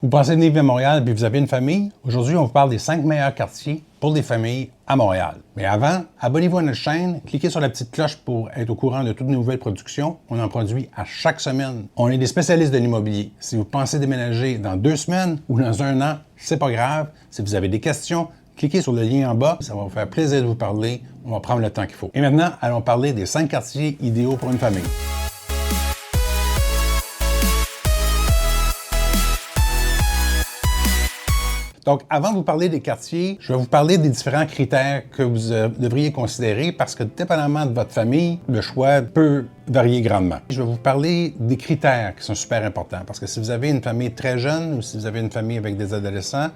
Vous pensez venir à Montréal et vous avez une famille? Aujourd'hui, on vous parle des 5 meilleurs quartiers pour les familles à Montréal. Mais avant, abonnez-vous à notre chaîne, cliquez sur la petite cloche pour être au courant de toutes nos nouvelles productions. On en produit à chaque semaine. On est des spécialistes de l'immobilier. Si vous pensez déménager dans 2 semaines ou dans 1 an, c'est pas grave. Si vous avez des questions, cliquez sur le lien en bas. Ça va vous faire plaisir de vous parler. On va prendre le temps qu'il faut. Et maintenant, allons parler des 5 quartiers idéaux pour une famille. Donc, avant de vous parler des quartiers, je vais vous parler des différents critères que vous devriez considérer parce que, dépendamment de votre famille, le choix peut varier grandement. Je vais vous parler des critères qui sont super importants parce que si vous avez une famille très jeune ou si vous avez une famille avec des adolescents,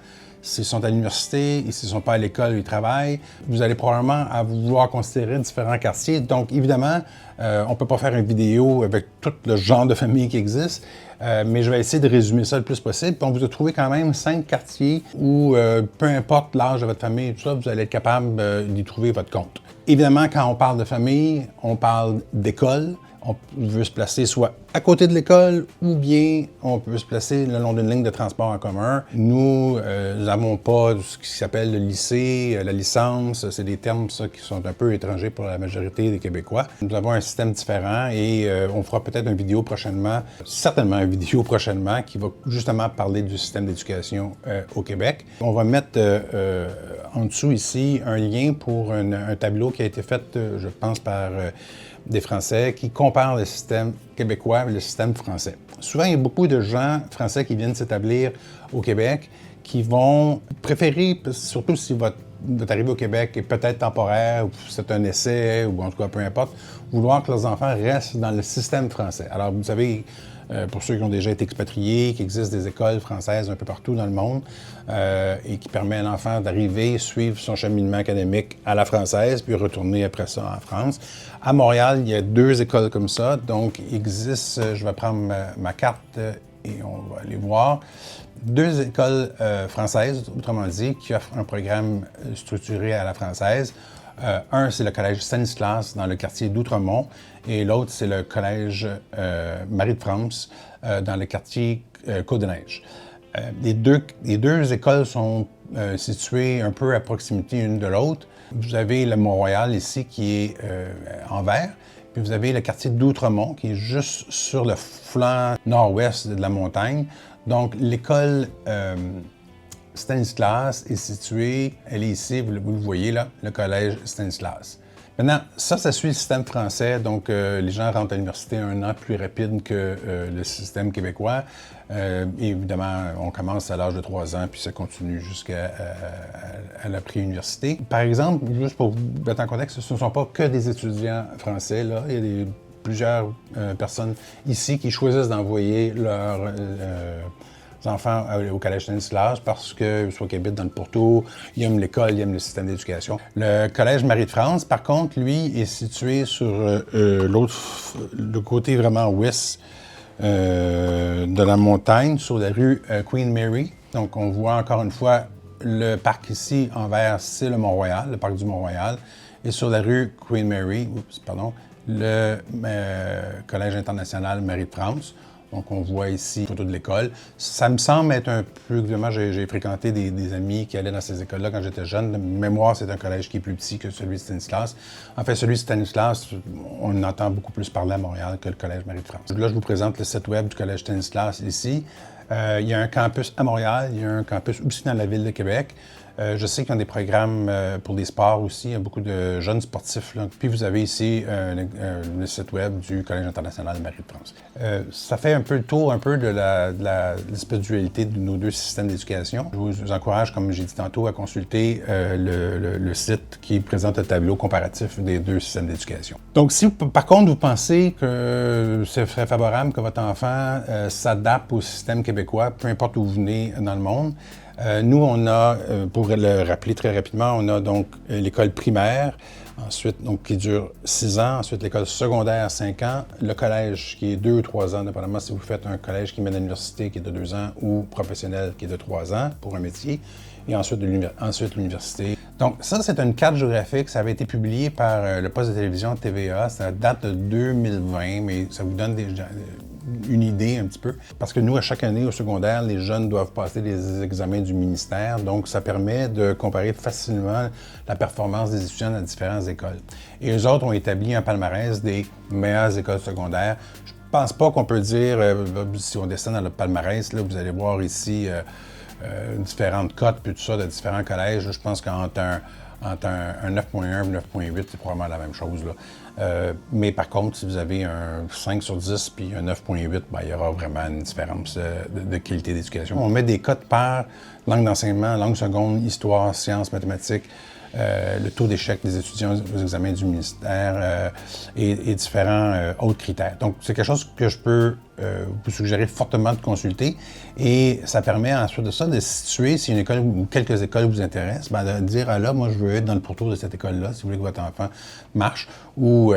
s'ils sont à l'université et s'ils ne sont pas à l'école ou ils travaillent, vous allez probablement vouloir considérer différents quartiers. Donc, évidemment, on ne peut pas faire une vidéo avec tout le genre de famille qui existe, mais je vais essayer de résumer ça le plus possible. Donc, vous allez trouver quand même 5 quartiers où, peu importe l'âge de votre famille et tout ça, vous allez être capable d'y trouver votre compte. Évidemment, quand on parle de famille, on parle d'école. On veut se placer soit à côté de l'école ou bien on peut se placer le long d'une ligne de transport en commun. Nous n'avons pas ce qui s'appelle le lycée, la licence. C'est des termes ça, qui sont un peu étrangers pour la majorité des Québécois. Nous avons un système différent et on fera peut-être une vidéo prochainement, certainement une vidéo prochainement qui va justement parler du système d'éducation au Québec. On va mettre en dessous ici un lien pour un tableau qui a été fait, je pense, par des Français qui comparent le système québécois et le système français. Souvent, il y a beaucoup de gens français qui viennent s'établir au Québec qui vont préférer, surtout si votre arrivée au Québec est peut-être temporaire ou c'est un essai ou en tout cas peu importe, vouloir que leurs enfants restent dans le système français. Alors, vous savez, pour ceux qui ont déjà été expatriés, qu'il existe des écoles françaises un peu partout dans le monde et qui permet à l'enfant d'arriver, suivre son cheminement académique à la française, puis retourner après ça en France. À Montréal, il y a 2 écoles comme ça, donc il existe, je vais prendre ma carte et on va aller voir, 2 écoles françaises, autrement dit, qui offrent un programme structuré à la française. Un, c'est le collège Stanislas dans le quartier d'Outremont et l'autre, c'est le collège Marie-de-France dans le quartier Côte-des-Neiges. Les deux écoles sont situées un peu à proximité l'une de l'autre. Vous avez le Mont-Royal ici qui est en vert, puis vous avez le quartier d'Outremont qui est juste sur le flanc nord-ouest de la montagne. Donc, l'école Stanislas est située, elle est ici, vous le voyez là, le collège Stanislas. Maintenant, ça suit le système français, donc les gens rentrent à l'université 1 an plus rapide que le système québécois. Évidemment, on commence à l'âge de 3 ans, puis ça continue jusqu'à la pré-université. Par exemple, juste pour vous mettre en contexte, ce ne sont pas que des étudiants français, là. Il y a plusieurs personnes ici qui choisissent d'envoyer leurs enfants au collège Stanislas parce que soit qu'ils habitent dans le Pourtour, ils aiment l'école, ils aiment le système d'éducation. Le collège Marie-de-France, par contre, lui, est situé sur le côté vraiment ouest de la montagne, sur la rue Queen Mary. Donc, on voit encore une fois le parc ici en vert, c'est le Mont-Royal, le parc du Mont-Royal. Et sur la rue Queen Mary, le collège international Marie-de-France. Donc, on voit ici une photo de l'école. Ça me semble être un peu... Évidemment, j'ai fréquenté des amis qui allaient dans ces écoles-là quand j'étais jeune. De mémoire, c'est un collège qui est plus petit que celui de Stanislas. En fait, celui de Stanislas, on entend beaucoup plus parler à Montréal que le collège Marie-de-France. Là, je vous présente le site web du collège Stanislas ici. Il y a un campus à Montréal, il y a un campus aussi dans la ville de Québec. Je sais qu'ils ont des programmes pour des sports aussi. Il y a beaucoup de jeunes sportifs, là. Puis vous avez ici le site web du Collège international de Marie-de-France. Ça fait un peu le tour de l'espèce de dualité de nos 2 systèmes d'éducation. Je vous encourage, comme j'ai dit tantôt, à consulter le site qui présente le tableau comparatif des 2 systèmes d'éducation. Donc, si par contre vous pensez que ce serait favorable que votre enfant s'adapte au système québécois, peu importe où vous venez dans le monde, nous, on a, pour le rappeler très rapidement, on a donc l'école primaire, ensuite, donc, qui dure 6 ans, ensuite l'école secondaire, 5 ans, le collège qui est 2 ou 3 ans, dépendamment si vous faites un collège qui mène à l'université qui est de 2 ans ou professionnel qui est de 3 ans pour un métier, et ensuite l'université. Donc, ça, c'est une carte géographique. Ça avait été publié par le poste de télévision TVA. Ça date de 2020, mais ça vous donne une idée un petit peu. Parce que nous, à chaque année au secondaire, les jeunes doivent passer des examens du ministère. Donc, ça permet de comparer facilement la performance des étudiants dans différentes écoles. Et eux autres ont établi un palmarès des meilleures écoles secondaires. Je pense pas qu'on peut dire, si on descend dans le palmarès, là, vous allez voir ici différentes cotes, puis tout ça, de différents collèges. Là, je pense qu'entre un 9.1 et 9.8, c'est probablement la même chose. Là. Mais par contre, si vous avez un 5 sur 10 puis un 9.8, ben, il y aura vraiment une différence de qualité d'éducation. On met des cotes par langue d'enseignement, langue seconde, histoire, sciences, mathématiques, le taux d'échec des étudiants aux examens du ministère et différents autres critères. Donc, c'est quelque chose que je peux vous suggérer fortement de consulter et ça permet ensuite de ça de situer si une école ou quelques écoles vous intéressent, ben de dire ah là, moi je veux être dans le pourtour de cette école-là si vous voulez que votre enfant marche ou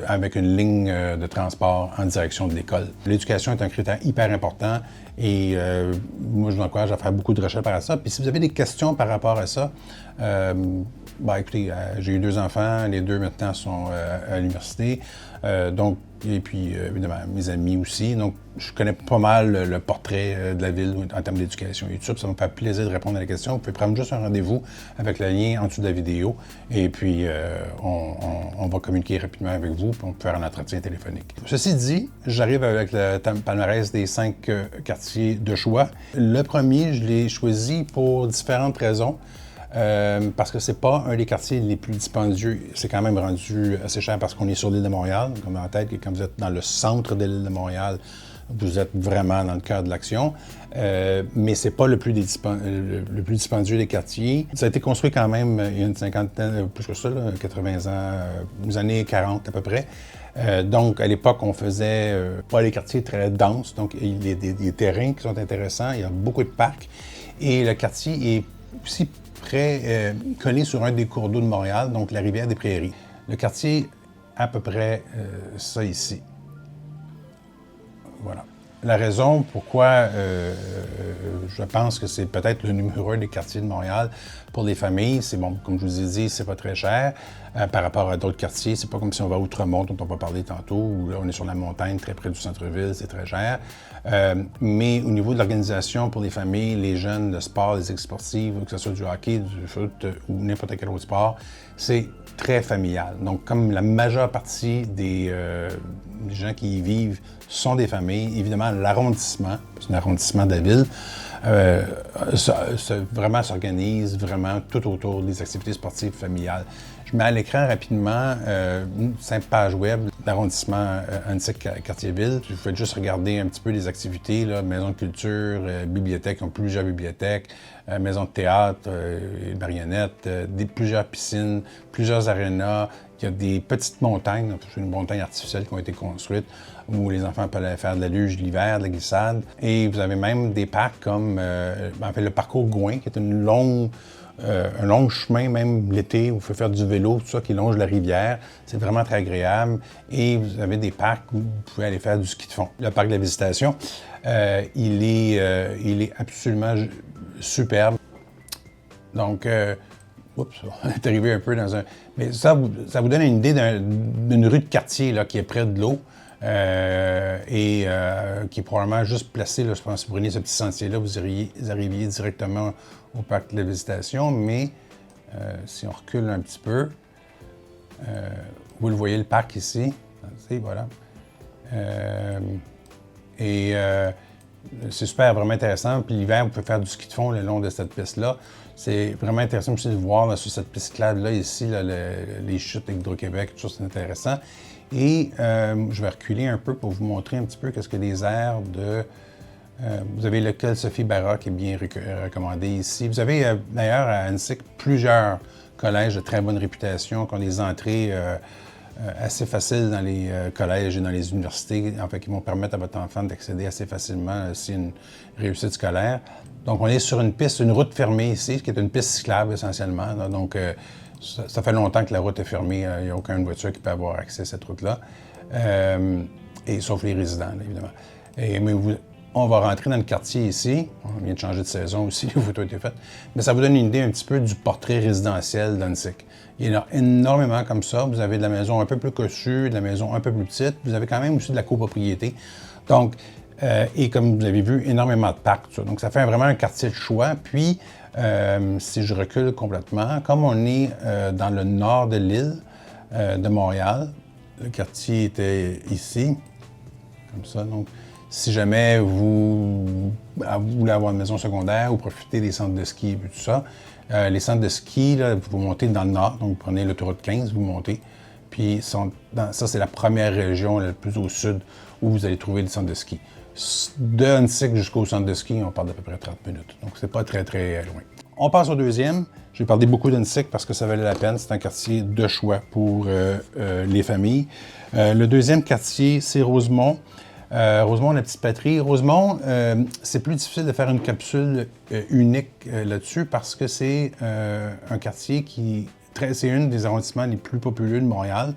avec une ligne de transport en direction de l'école. L'éducation est un critère hyper important et moi je vous encourage à faire beaucoup de recherches par rapport à ça. Puis si vous avez des questions par rapport à ça, ben, écoutez, j'ai eu 2 enfants, les 2 maintenant sont à l'université, donc, et puis évidemment mes amis aussi, donc je connais pas mal le portrait de la ville en termes d'éducation et tout ça, puis ça me fait plaisir de répondre à la question. Vous pouvez prendre juste un rendez-vous avec le lien en dessous de la vidéo et puis on va communiquer rapidement avec vous, puis on peut faire un entretien téléphonique. Ceci dit, j'arrive avec le palmarès des 5 quartiers de choix. Le premier, je l'ai choisi pour différentes raisons. Parce que c'est pas un des quartiers les plus dispendieux. C'est quand même rendu assez cher parce qu'on est sur l'île de Montréal. Comme en tête, que quand vous êtes dans le centre de l'île de Montréal, vous êtes vraiment dans le cœur de l'action. Mais c'est pas le plus dispendieux des quartiers. Ça a été construit quand même il y a une cinquantaine, plus que ça, là, 80 ans, aux années 40 à peu près. Donc, à l'époque, on faisait pas les quartiers très denses. Donc, il y a des terrains qui sont intéressants. Il y a beaucoup de parcs. Et le quartier est aussi collé sur un des cours d'eau de Montréal, donc la rivière des Prairies. Le quartier, à peu près ça ici. Voilà. La raison pourquoi je pense que c'est peut-être le numéro 1 des quartiers de Montréal pour les familles, c'est bon, comme je vous ai dit, c'est pas très cher par rapport à d'autres quartiers. C'est pas comme si on va à Outremont, dont on va parler tantôt, où là on est sur la montagne, très près du centre-ville, c'est très cher. Mais au niveau de l'organisation pour les familles, les jeunes, le sport, les équipes sportives, que ce soit du hockey, du foot ou n'importe quel autre sport, c'est très familial. Donc, comme la majeure partie des gens qui y vivent sont des familles, évidemment, l'arrondissement, c'est un arrondissement de la ville, vraiment s'organise vraiment tout autour des activités sportives familiales. Je mets à l'écran rapidement une simple page web d'arrondissement Annecy-Cartierville. Vous pouvez juste regarder un petit peu les activités, là, maison de culture, bibliothèques, ils ont plusieurs bibliothèques, maison de théâtre, marionnettes, plusieurs piscines, plusieurs arénas. Il y a des petites montagnes, donc c'est une montagne artificielle qui ont été construites où les enfants peuvent aller faire de la luge l'hiver, de la glissade. Et vous avez même des parcs comme en fait, le parcours Gouin, qui est un long chemin, même l'été, où vous pouvez faire du vélo, tout ça, qui longe la rivière. C'est vraiment très agréable. Et vous avez des parcs où vous pouvez aller faire du ski de fond. Le parc de la Visitation, il est absolument superbe. Donc, oups, on est arrivé un peu dans un... Mais ça vous donne une idée d'une rue de quartier là, qui est près de l'eau et qui est probablement juste placée, là, je pense, si vous prenez ce petit sentier-là, vous arriviez directement au parc de la Visitation, mais si on recule un petit peu, vous le voyez, le parc ici, voilà. C'est super, vraiment intéressant. Puis l'hiver, vous pouvez faire du ski de fond le long de cette piste-là. C'est vraiment intéressant aussi de voir là, sur cette piste cyclable-là, ici, là, les chutes d'Hydro-Québec, tout ça, c'est intéressant. Et je vais reculer un peu pour vous montrer un petit peu qu'est-ce que les aires de... vous avez lequel Sophie Barra qui est bien recommandé ici. Vous avez d'ailleurs à Annecy plusieurs collèges de très bonne réputation qui ont des entrées assez faciles dans les collèges et dans les universités, en fait, qui vont permettre à votre enfant d'accéder assez facilement si une réussite scolaire. Donc, on est sur une piste, une route fermée ici, qui est une piste cyclable essentiellement. Là. Donc, ça fait longtemps que la route est fermée. Il n'y a aucune voiture qui peut avoir accès à cette route-là, et sauf les résidents, là, évidemment. On va rentrer dans le quartier ici. On vient de changer de saison aussi, les photos ont été faites. Mais ça vous donne une idée un petit peu du portrait résidentiel d'Annecy. Il y en a énormément comme ça. Vous avez de la maison un peu plus cossue, de la maison un peu plus petite. Vous avez quand même aussi de la copropriété. Donc, et comme vous avez vu, énormément de parcs. Donc, ça fait vraiment un quartier de choix. Puis, si je recule complètement, comme on est dans le nord de l'île de Montréal, le quartier était ici, comme ça. Donc, si jamais vous voulez avoir une maison secondaire ou profiter des centres de ski et tout ça, les centres de ski, là, vous montez dans le nord, donc vous prenez l'autoroute 15, vous montez. Puis ça, c'est la première région la plus au sud où vous allez trouver les centres de ski. De Huntsic jusqu'au centre de ski, on parle d'à peu près 30 minutes. Donc, c'est pas très, très loin. On passe au deuxième. J'ai parlé beaucoup d'Huntsic parce que ça valait la peine. C'est un quartier de choix pour les familles. Le deuxième quartier, c'est Rosemont. Rosemont, la petite patrie. Rosemont, c'est plus difficile de faire une capsule unique là-dessus parce que c'est un quartier c'est un des arrondissements les plus populeux de Montréal.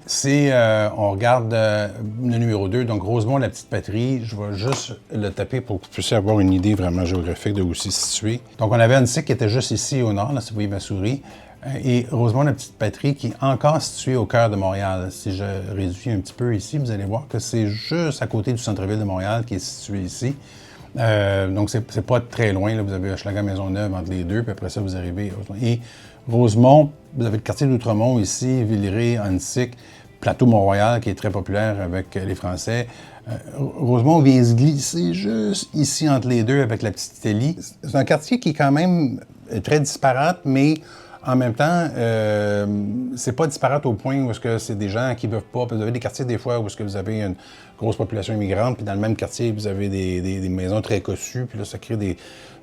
On regarde le numéro 2, donc Rosemont, la petite patrie. Je vais juste le taper pour que vous puissiez avoir une idée vraiment géographique de où c'est situé. Donc, on avait Huntsic qui était juste ici au nord, là, si vous voyez ma souris. Et Rosemont, la petite patrie, qui est encore située au cœur de Montréal. Si je réduis un petit peu ici, vous allez voir que c'est juste à côté du centre-ville de Montréal qui est situé ici. Donc, c'est pas très loin. Là. Vous avez Hochelaga, Maisonneuve entre les deux, puis après ça, vous arrivez. Et Rosemont, vous avez le quartier d'Outremont ici, Villeray, Huntsic, Plateau Mont-Royal, qui est très populaire avec les Français. Rosemont vient se glisser juste ici entre les deux avec la petite Italie. C'est un quartier qui est quand même très disparate, mais en même temps, c'est pas disparate au point où est-ce que c'est des gens qui ne peuvent pas. Vous avez des quartiers des fois où est-ce que vous avez une grosse population immigrante, puis dans le même quartier, vous avez des maisons très cossues, puis là, ça crée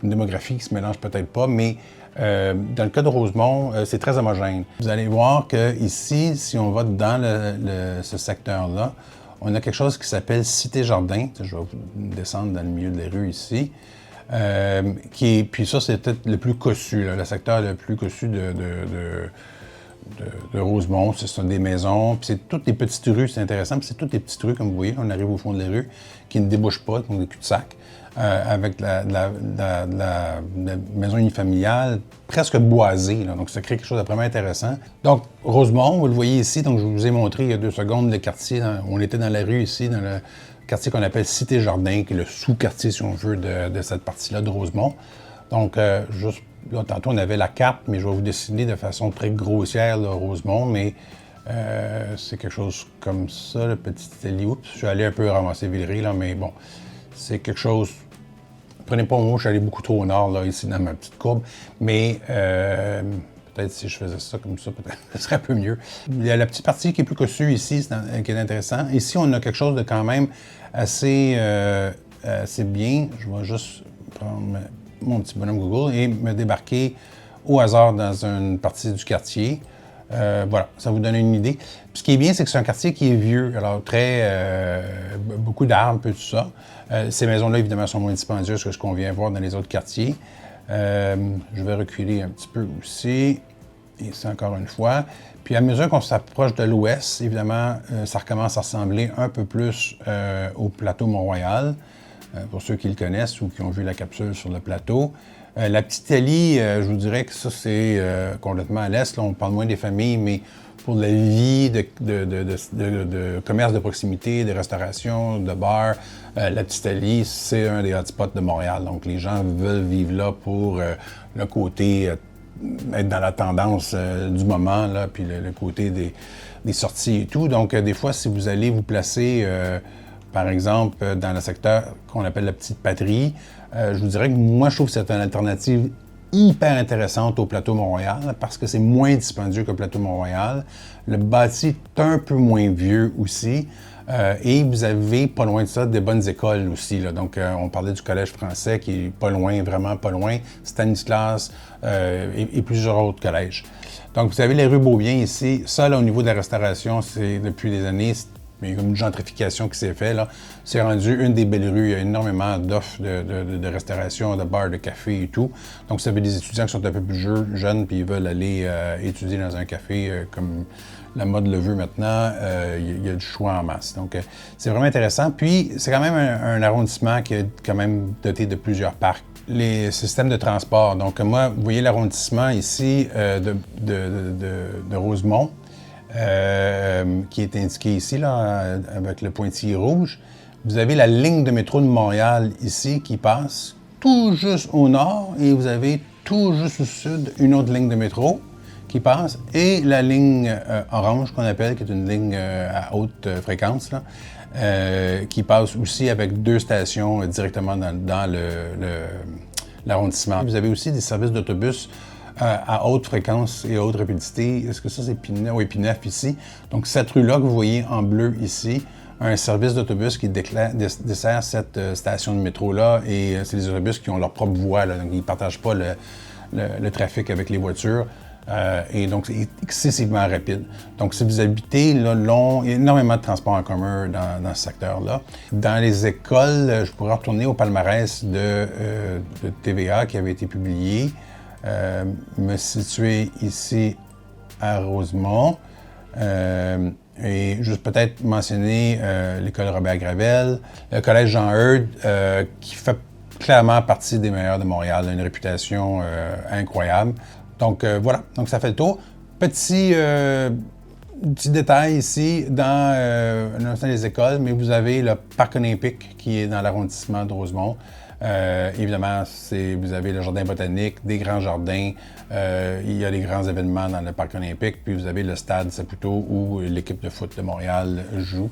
une démographie qui se mélange peut-être pas, mais dans le cas de Rosemont, c'est très homogène. Vous allez voir qu'ici, si on va dans ce secteur-là, on a quelque chose qui s'appelle Cité-Jardin. Je vais descendre dans le milieu de la rue ici. Puis ça, c'est peut-être le plus cossu, là, le secteur le plus cossu de Rosemont. Ce sont des maisons, puis c'est toutes les petites rues, c'est intéressant, puis c'est toutes les petites rues, comme vous voyez, on arrive au fond de la rue, qui ne débouchent pas, donc des cul-de-sac, avec la maison unifamiliale presque boisée, là, donc ça crée quelque chose de vraiment intéressant. Donc, Rosemont, vous le voyez ici, donc je vous ai montré il y a 2 secondes le quartier, on était dans la rue ici, dans le quartier qu'on appelle Cité-Jardin, qui est le sous-quartier, si on veut, de cette partie-là de Rosemont. Donc, juste là, tantôt, on avait la carte, mais je vais vous dessiner de façon très grossière, là, Rosemont, mais c'est quelque chose comme ça, le petit Italie. Oups, je suis allé un peu ramasser Villeray, là, mais bon, c'est quelque chose... Prenez pas mon mot, je suis allé beaucoup trop au nord, là, ici, dans ma petite courbe, mais... peut-être si je faisais ça comme ça, peut-être ce serait un peu mieux. Il y a la petite partie qui est plus cossue ici, qui est intéressant. Ici, on a quelque chose de quand même assez bien. Je vais juste prendre mon petit bonhomme Google et me débarquer au hasard dans une partie du quartier. Voilà, ça vous donne une idée. Puis ce qui est bien, c'est que c'est un quartier qui est vieux, alors beaucoup d'arbres, tout ça. Ces maisons-là, évidemment, sont moins dispendieuses que ce qu'on vient voir dans les autres quartiers. Je vais reculer un petit peu aussi, ici encore une fois. Puis à mesure qu'on s'approche de l'ouest, évidemment, ça recommence à ressembler un peu plus au plateau Mont-Royal, pour ceux qui le connaissent ou qui ont vu la capsule sur le plateau. La petite Italie, je vous dirais que ça, c'est complètement à l'est. Là, on parle moins des familles, mais pour la vie de commerce de proximité, de restauration, de bar, la petite Italie, c'est un des hotspots de Montréal. Donc, les gens veulent vivre là pour le côté être dans la tendance du moment, là, puis le côté des sorties et tout. Donc, des fois, si vous allez vous placer, par exemple, dans le secteur qu'on appelle la petite patrie, je vous dirais que moi, je trouve que c'est une alternative hyper intéressante au plateau Mont-Royal parce que c'est moins dispendieux que le plateau Mont-Royal. Le bâti est un peu moins vieux aussi. Et vous avez, pas loin de ça, des bonnes écoles aussi. Là. Donc, on parlait du Collège français qui est pas loin, vraiment pas loin, Stanislas et plusieurs autres collèges. Donc, vous avez les rues Beaubien ici. Ça, là, au niveau de la restauration, c'est depuis des années, il y a comme une gentrification qui s'est faite. C'est rendu une des belles rues. Il y a énormément d'offres de restauration, de bars, de café et tout. Donc, vous avez des étudiants qui sont un peu plus jeunes puis ils veulent aller étudier dans un café comme la mode le veut maintenant. Il y a du choix en masse. Donc, c'est vraiment intéressant. Puis, c'est quand même un arrondissement qui est quand même doté de plusieurs parcs. Les systèmes de transport. Donc, moi, vous voyez l'arrondissement ici de Rosemont. Qui est indiqué ici, là, avec le pointillé rouge. Vous avez la ligne de métro de Montréal ici qui passe tout juste au nord et vous avez tout juste au sud une autre ligne de métro qui passe et la ligne orange qu'on appelle, qui est une ligne à haute fréquence, là, qui passe aussi avec 2 stations directement dans l'arrondissement. Vous avez aussi des services d'autobus à haute fréquence et haute rapidité. Est-ce que ça, c'est P9? Oui, P9 ici. Donc, cette rue-là que vous voyez en bleu ici, un service d'autobus qui dessert cette station de métro-là et c'est des autobus qui ont leur propre voie, là, donc ils ne partagent pas le trafic avec les voitures. Et donc, c'est excessivement rapide. Donc, si vous habitez là, il y a énormément de transports en commun dans ce secteur-là. Dans les écoles, je pourrais retourner au palmarès de TVA qui avait été publié, me situer ici à Rosemont. Et juste peut-être mentionner l'école Robert-Gravel, le collège Jean-Eudes, qui fait clairement partie des meilleurs de Montréal, a une réputation incroyable. Donc voilà, donc ça fait le tour. Petit détail ici, dans les écoles, mais vous avez le parc olympique qui est dans l'arrondissement de Rosemont. Évidemment, vous avez le jardin botanique, des grands jardins, il y a des grands événements dans le parc olympique, puis vous avez le stade Saputo où l'équipe de foot de Montréal joue.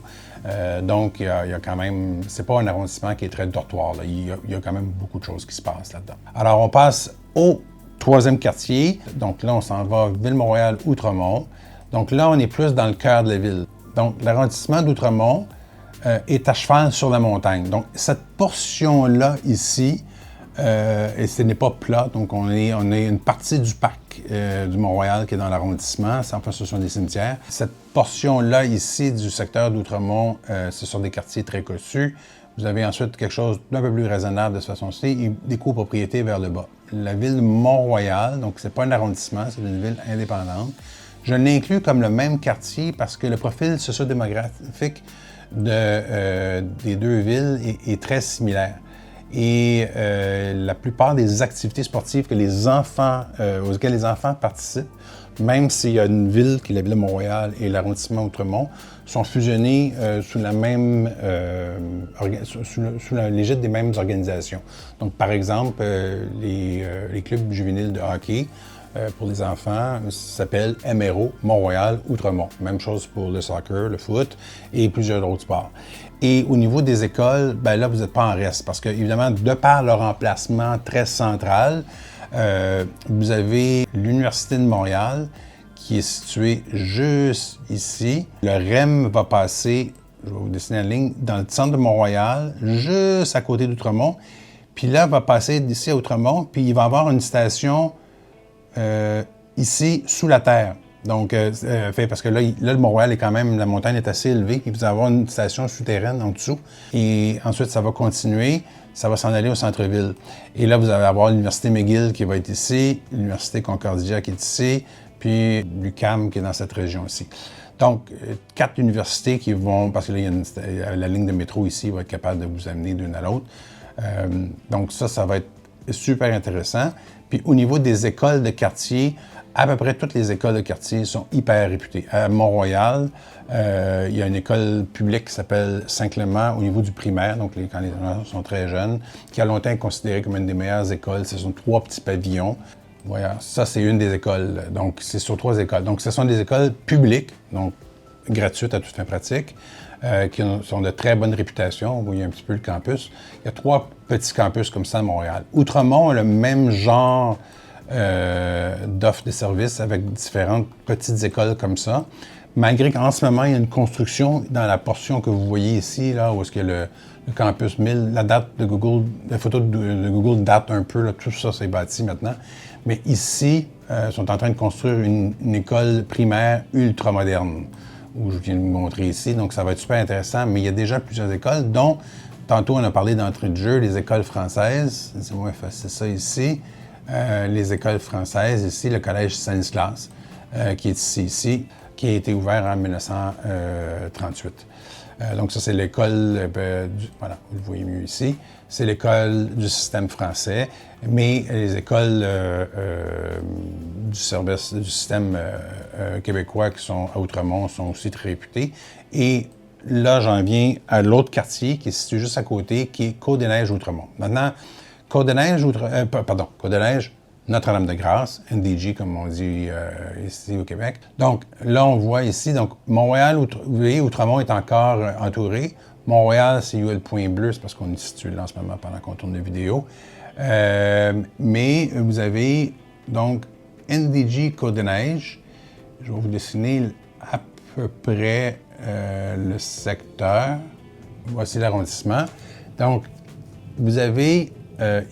Donc, il y a quand même, c'est pas un arrondissement qui est très dortoir, là. Il y a quand même beaucoup de choses qui se passent là-dedans. Alors, on passe au 3e quartier. Donc là, on s'en va Ville-Montréal-Outremont. Donc là, on est plus dans le cœur de la ville. Donc, l'arrondissement d'Outremont est à cheval sur la montagne. Donc, cette portion-là ici, et ce n'est pas plat, donc on est une partie du parc du Mont-Royal qui est dans l'arrondissement, enfin, ce sont des cimetières. Cette portion-là ici du secteur d'Outremont, ce sont des quartiers très cossus. Vous avez ensuite quelque chose d'un peu plus raisonnable de cette façon-ci et des copropriétés vers le bas. La ville de Mont-Royal, donc c'est pas un arrondissement, c'est une ville indépendante. Je l'inclus comme le même quartier parce que le profil socio-démographique des 2 villes est très similaire. Et la plupart des activités sportives que les enfants, auxquelles les enfants participent, même s'il y a une ville qui est la ville de Montréal et l'arrondissement Outremont, sont fusionnés sous l'égide des mêmes organisations. Donc, par exemple, les clubs juvéniles de hockey pour les enfants s'appellent MRO, Mont-Royal, Outremont. Même chose pour le soccer, le foot et plusieurs autres sports. Et au niveau des écoles, ben là, vous n'êtes pas en reste parce que, évidemment, de par leur emplacement très central, vous avez l'Université de Montréal qui est située juste ici. Le REM va passer, je vais vous dessiner la ligne, dans le centre de Mont-Royal, juste à côté d'Outremont. Puis là, il va passer d'ici à Outremont, puis il va y avoir une station ici, sous la terre. Donc, parce que là, le Mont-Royal est quand même, la montagne est assez élevée, puis vous allez avoir une station souterraine en dessous. Et ensuite, ça va continuer, ça va s'en aller au centre-ville. Et là, vous allez avoir l'Université McGill qui va être ici, l'Université Concordia qui est ici, puis l'UQAM qui est dans cette région aussi. Donc, 4 universités qui vont, parce que là, il y a la ligne de métro ici va être capable de vous amener d'une à l'autre. Donc, ça va être super intéressant. Puis au niveau des écoles de quartier, à peu près toutes les écoles de quartier sont hyper réputées. À Mont-Royal, il y a une école publique qui s'appelle Saint-Clément au niveau du primaire, donc quand les enfants sont très jeunes, qui a longtemps été considérée comme une des meilleures écoles. Ce sont 3 petits pavillons. Voilà, ça c'est une des écoles. Donc c'est sur 3 écoles. Donc ce sont des écoles publiques, donc gratuites à toute fin pratique, qui sont de très bonne réputation. Vous voyez un petit peu le campus. Il y a 3 petits campus comme ça à Montréal. Outremont a le même genre d'offres de services avec différentes petites écoles comme ça. Malgré qu'en ce moment, il y a une construction dans la portion que vous voyez ici, là, où est-ce que le campus 1000, la date de Google, la photo de Google date un peu, là, tout ça s'est bâti maintenant. Mais ici, ils sont en train de construire une école primaire ultra moderne, où je viens de vous montrer ici. Donc, ça va être super intéressant. Mais il y a déjà plusieurs écoles, dont, tantôt, on a parlé d'entrée de jeu, les écoles françaises. Laissez-moi effacer ça ici. Les écoles françaises, ici, le collège Stanislas, qui est ici, qui a été ouvert en 1938. Donc ça, c'est l'école, voilà, vous le voyez mieux ici, c'est l'école du système français, mais les écoles du système québécois qui sont à Outremont sont aussi très réputées. Et là, j'en viens à l'autre quartier qui est situé juste à côté, qui est Côte-des-Neiges-Outremont. Maintenant, Côte-des-Neiges, Notre-Dame-de-Grâce, NDG, comme on dit ici au Québec. Donc, là, on voit ici, donc Montréal, vous voyez, Outremont est encore entouré. Montréal, c'est où le point bleu, c'est parce qu'on est situé là en ce moment pendant qu'on tourne la vidéo. Mais vous avez donc NDG Côte-des-Neiges. Je vais vous dessiner à peu près le secteur. Voici l'arrondissement. Donc, vous avez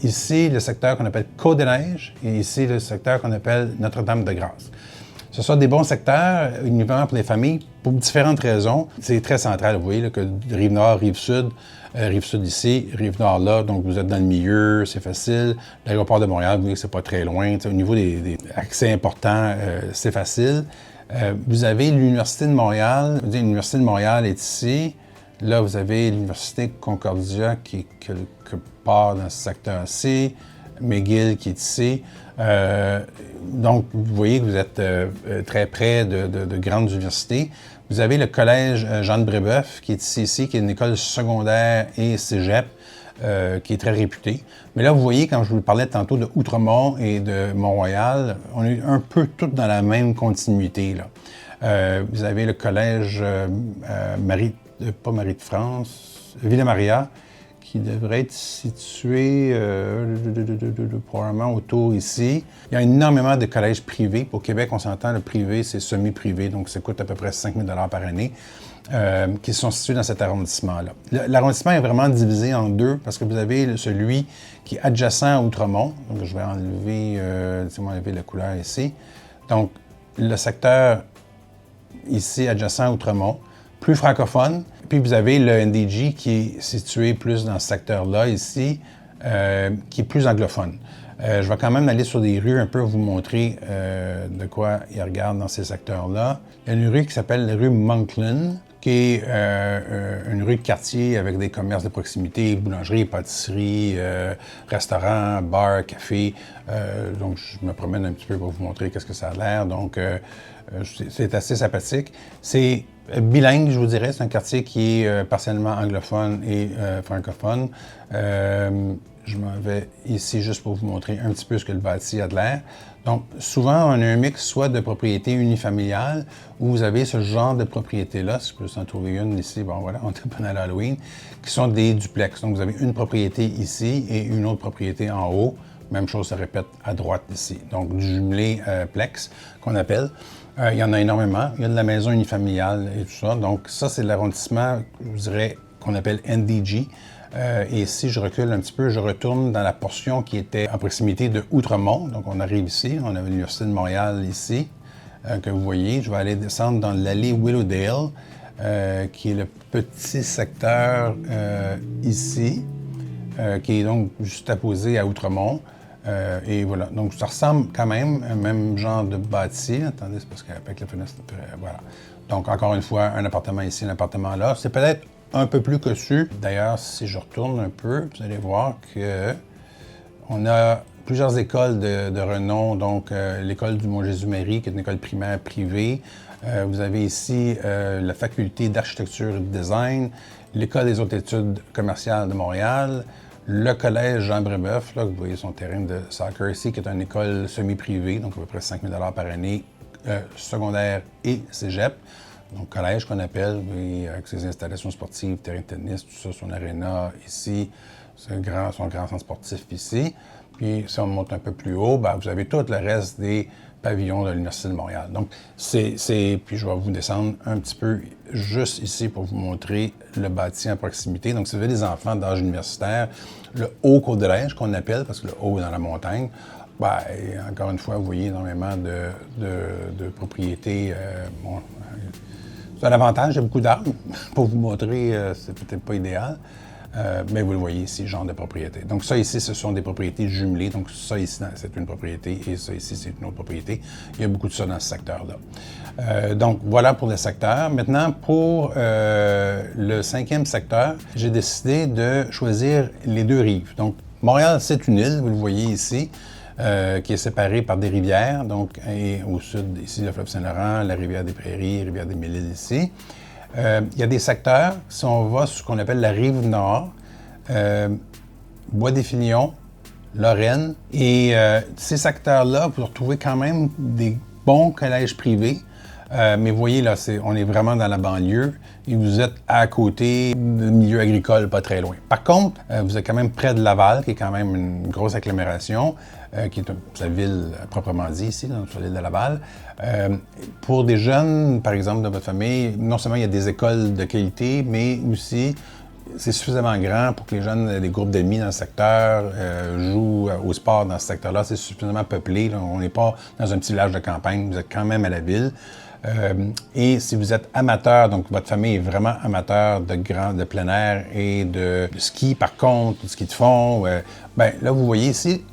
ici le secteur qu'on appelle Côte-des-Neiges et ici le secteur qu'on appelle Notre-Dame-de-Grâce. Ce sont des bons secteurs uniquement pour les familles pour différentes raisons. C'est très central, vous voyez, là, que Rive-Nord, Rive-Sud ici, Rive-Nord là, donc vous êtes dans le milieu, c'est facile. L'aéroport de Montréal, vous voyez que c'est pas très loin. Au niveau des accès importants, c'est facile. Vous avez l'Université de Montréal. L'Université de Montréal est ici. Là, vous avez l'Université Concordia qui est quelque part dans ce secteur-ci. McGill qui est ici. Donc, vous voyez que vous êtes très près de grandes universités. Vous avez le collège Jean de Brébeuf qui est ici, qui est une école secondaire et cégep qui est très réputée. Mais là, vous voyez, quand je vous parlais tantôt de Outremont et de Mont-Royal, on est un peu tous dans la même continuité, là. Vous avez le collège pas Marie de France, Ville-Maria, qui devrait être situé probablement autour ici. Il y a énormément de collèges privés. Au Québec, on s'entend, le privé, c'est semi-privé, donc ça coûte à peu près 5 000 $ par année, qui sont situés dans cet arrondissement-là. L'arrondissement est vraiment divisé en deux parce que vous avez celui qui est adjacent à Outremont. Donc, je vais enlever, enlever la couleur ici. Donc, le secteur ici adjacent à Outremont, plus francophone. Puis vous avez le NDG qui est situé plus dans ce secteur-là ici, qui est plus anglophone. Je vais quand même aller sur des rues un peu vous montrer de quoi ils regardent dans ces secteurs-là. Il y a une rue qui s'appelle la rue Moncklin, qui est une rue de quartier avec des commerces de proximité, boulangerie, pâtisserie, restaurants, bars, cafés. Donc, je me promène un petit peu pour vous montrer qu'est-ce que ça a l'air. Donc, c'est assez sympathique. C'est bilingue, je vous dirais. C'est un quartier qui est partiellement anglophone et francophone. Je m'en vais ici juste pour vous montrer un petit peu ce que le bâti a de l'air. Donc, souvent, on a un mix soit de propriétés unifamiliales, où vous avez ce genre de propriétés-là, si je peux en trouver une ici, bon voilà, on est pendant l'Halloween, qui sont des duplex. Donc, vous avez une propriété ici et une autre propriété en haut. Même chose se répète à droite ici. Donc, du jumelé plex, qu'on appelle. Il y en a énormément. Il y a de la maison unifamiliale et tout ça. Donc, ça, c'est l'arrondissement, je vous dirais, qu'on appelle NDG. Et si je recule un petit peu, je retourne dans la portion qui était en proximité de Outremont. Donc, on arrive ici. On a l'Université de Montréal ici, que vous voyez. Je vais aller descendre dans l'allée Willowdale, qui est le petit secteur ici, qui est donc juste apposé à Outremont. Et voilà. Donc, ça ressemble quand même à un même genre de bâti. Attendez, c'est parce qu'avec la fenêtre, voilà. Donc, encore une fois, un appartement ici, un appartement là. C'est peut-être un peu plus cossu. D'ailleurs, si je retourne un peu, vous allez voir que on a plusieurs écoles de renom. Donc, l'école du Mont-Jésus-Marie, qui est une école primaire privée. Vous avez ici la faculté d'architecture et de design, l'école des hautes études commerciales de Montréal, le collège Jean Brébeuf, là, vous voyez son terrain de soccer ici, qui est une école semi-privée, donc à peu près 5 000 $ par année, secondaire et cégep. Donc, collège qu'on appelle, oui, avec ses installations sportives, terrain de tennis, tout ça, son aréna ici, son grand centre sportif ici. Puis, si on monte un peu plus haut, ben, vous avez tout le reste des pavillons de l'Université de Montréal. Donc, puis je vais vous descendre un petit peu juste ici pour vous montrer le bâti en proximité. Donc, si vous avez des enfants d'âge universitaire, le Haut-Côte-des-Neiges qu'on appelle, parce que le haut est dans la montagne, ben, encore une fois, vous voyez énormément de propriétés. C'est un avantage, il y a beaucoup d'arbres. Pour vous montrer, c'est peut-être pas idéal. Mais vous le voyez ici, genre de propriété. Donc ça ici, ce sont des propriétés jumelées. Donc ça ici, c'est une propriété et ça ici, c'est une autre propriété. Il y a beaucoup de ça dans ce secteur-là. Donc voilà pour le secteur. Maintenant, pour le 5e secteur, j'ai décidé de choisir les deux rives. Donc Montréal, c'est une île, vous le voyez ici, qui est séparée par des rivières. Donc, et au sud, ici, le fleuve Saint-Laurent, la rivière des Prairies, la rivière des Mille-Îles ici. Il y a des secteurs, si on va sur ce qu'on appelle la rive nord, Bois-des-Filions, Lorraine, et ces secteurs-là, vous retrouvez quand même des bons collèges privés. Mais vous voyez, là, on est vraiment dans la banlieue et vous êtes à côté du milieu agricole, pas très loin. Par contre, vous êtes quand même près de Laval, qui est quand même une grosse agglomération, qui est sa ville proprement dit ici, sur l'île de Laval. Pour des jeunes, par exemple, de votre famille, non seulement il y a des écoles de qualité, mais aussi c'est suffisamment grand pour que les jeunes, des groupes d'amis dans le secteur, jouent au sport dans ce secteur-là. C'est suffisamment peuplé. Là. On n'est pas dans un petit village de campagne, vous êtes quand même à la ville. Et si vous êtes amateur, donc votre famille est vraiment amateur de plein air et de ski, par contre, de ski de fond, ben là, vous voyez ici,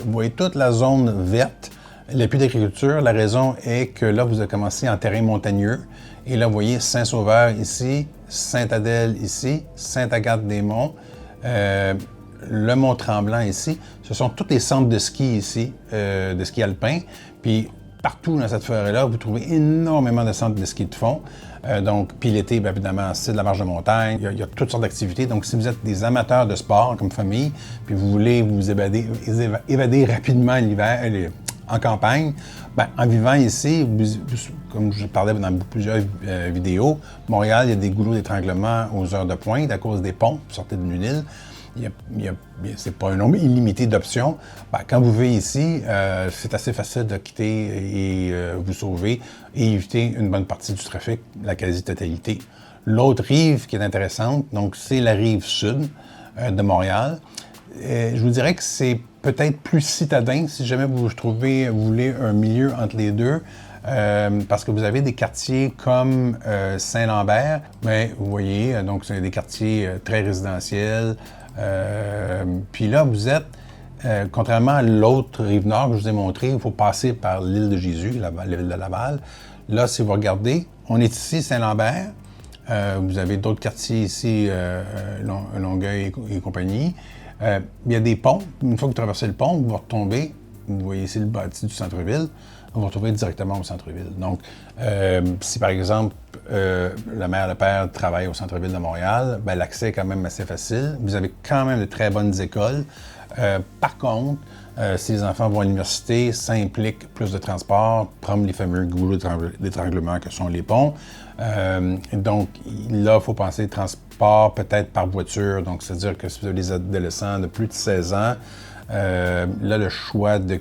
vous voyez toute la zone verte. Il n'y a plus d'agriculture. La raison est que là, vous avez commencé en terrain montagneux. Et là, vous voyez Saint-Sauveur ici, Sainte-Adèle ici, Sainte-Agathe-des-Monts, le Mont-Tremblant ici. Ce sont tous les centres de ski ici, de ski alpin. Puis partout dans cette forêt-là, vous trouvez énormément de centres de ski de fond. Puis l'été, bien évidemment, c'est de la marche de montagne. Il y a toutes sortes d'activités. Donc, si vous êtes des amateurs de sport comme famille, puis vous voulez vous évader rapidement l'hiver, en campagne, bien, en vivant ici, comme je parlais dans plusieurs vidéos, Montréal, il y a des goulots d'étranglement aux heures de pointe à cause des ponts. Vous sortez d'une île. C'est pas un nombre illimité d'options. Ben, quand vous vivez ici, c'est assez facile de quitter et vous sauver et éviter une bonne partie du trafic, la quasi-totalité. L'autre rive qui est intéressante, donc c'est la rive sud de Montréal. Je vous dirais que c'est peut-être plus citadin si jamais vous voulez un milieu entre les deux. Parce que vous avez des quartiers comme Saint-Lambert, mais vous voyez, donc c'est des quartiers très résidentiels. Puis là, vous êtes, contrairement à l'autre rive nord que je vous ai montré, il faut passer par l'île de Jésus, l'île de Laval. Là, si vous regardez, on est ici, Saint-Lambert. Vous avez d'autres quartiers ici, Longueuil et compagnie. Il y a des ponts. Une fois que vous traversez le pont, vous retombez. Vous voyez ici le bâti du centre-ville. Vous vous retrouvez directement au centre-ville. Donc, si par exemple, la mère et le père travaillent au centre-ville de Montréal, bien, l'accès est quand même assez facile. Vous avez quand même de très bonnes écoles. Par contre, si les enfants vont à l'université, ça implique plus de transport, prendre les fameux goulots d'étranglement que sont les ponts. Donc, là, il faut penser transport peut-être par voiture. Donc, c'est-à-dire que si vous avez des adolescents de plus de 16 ans, là, le choix de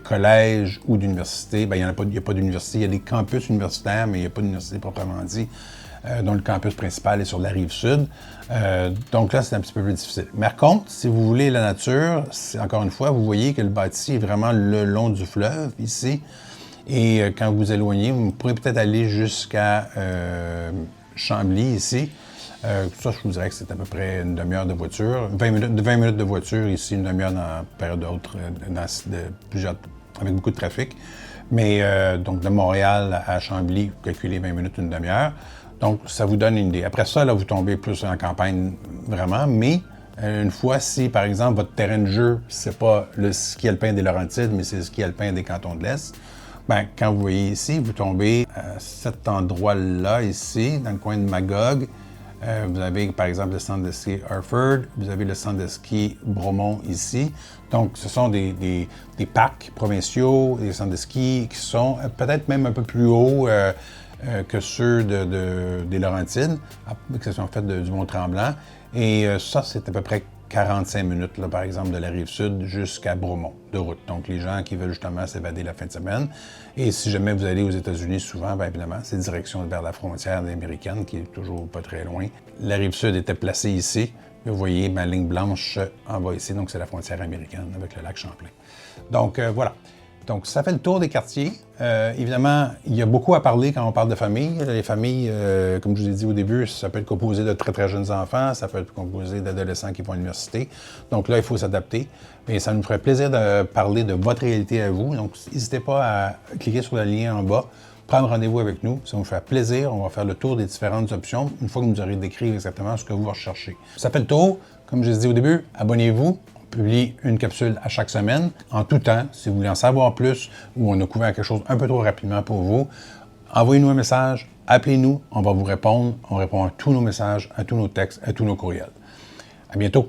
collège ou d'université, bien, il n'y a pas d'université. Il y a des campus universitaires, mais il n'y a pas d'université proprement dit, dont le campus principal est sur la rive sud. Donc là, c'est un petit peu plus difficile. Mais par contre, si vous voulez la nature, encore une fois, vous voyez que le bâti est vraiment le long du fleuve, ici. Et quand vous vous éloignez, vous pourrez peut-être aller jusqu'à Chambly, ici. Ça, je vous dirais que c'est à peu près une demi-heure de voiture. 20 minutes de voiture, ici, une demi-heure dans la période haute, avec beaucoup de trafic. Mais donc, de Montréal à Chambly, vous calculez 20 minutes, une demi-heure. Donc, ça vous donne une idée. Après ça, là, vous tombez plus en campagne, vraiment. Mais une fois, si, par exemple, votre terrain de jeu, c'est pas le ski alpin des Laurentides, mais c'est le ski alpin des Cantons de l'Est, bien, quand vous voyez ici, vous tombez à cet endroit-là, ici, dans le coin de Magog. Vous avez, par exemple, le centre de ski Harford, vous avez le centre de ski Bromont ici. Donc, ce sont des parcs provinciaux, des centres de ski qui sont peut-être même un peu plus hauts que ceux des Laurentides, qui sont faits du Mont-Tremblant. Et ça, c'est à peu près 45 minutes, là, par exemple, de la Rive-Sud jusqu'à Bromont, de route. Donc, les gens qui veulent justement s'évader la fin de semaine. Et si jamais vous allez aux États-Unis, souvent, bien évidemment, c'est direction vers la frontière américaine, qui est toujours pas très loin. La Rive-Sud était placée ici. Vous voyez ma ligne blanche en bas ici, donc c'est la frontière américaine avec le lac Champlain. Donc, voilà. Donc, ça fait le tour des quartiers. Évidemment, il y a beaucoup à parler quand on parle de famille. Les familles, comme je vous ai dit au début, ça peut être composé de très, très jeunes enfants, ça peut être composé d'adolescents qui vont à l'université. Donc là, il faut s'adapter. Mais ça nous ferait plaisir de parler de votre réalité à vous. Donc, n'hésitez pas à cliquer sur le lien en bas, prendre rendez-vous avec nous. Ça nous fait plaisir. On va faire le tour des différentes options une fois que vous aurez décrit exactement ce que vous recherchez. Ça fait le tour. Comme je l'ai dit au début, abonnez-vous. Publie une capsule à chaque semaine, en tout temps. Si vous voulez en savoir plus ou on a couvert quelque chose un peu trop rapidement pour vous, envoyez-nous un message, appelez-nous, on va vous répondre. On répond à tous nos messages, à tous nos textes, à tous nos courriels. À bientôt!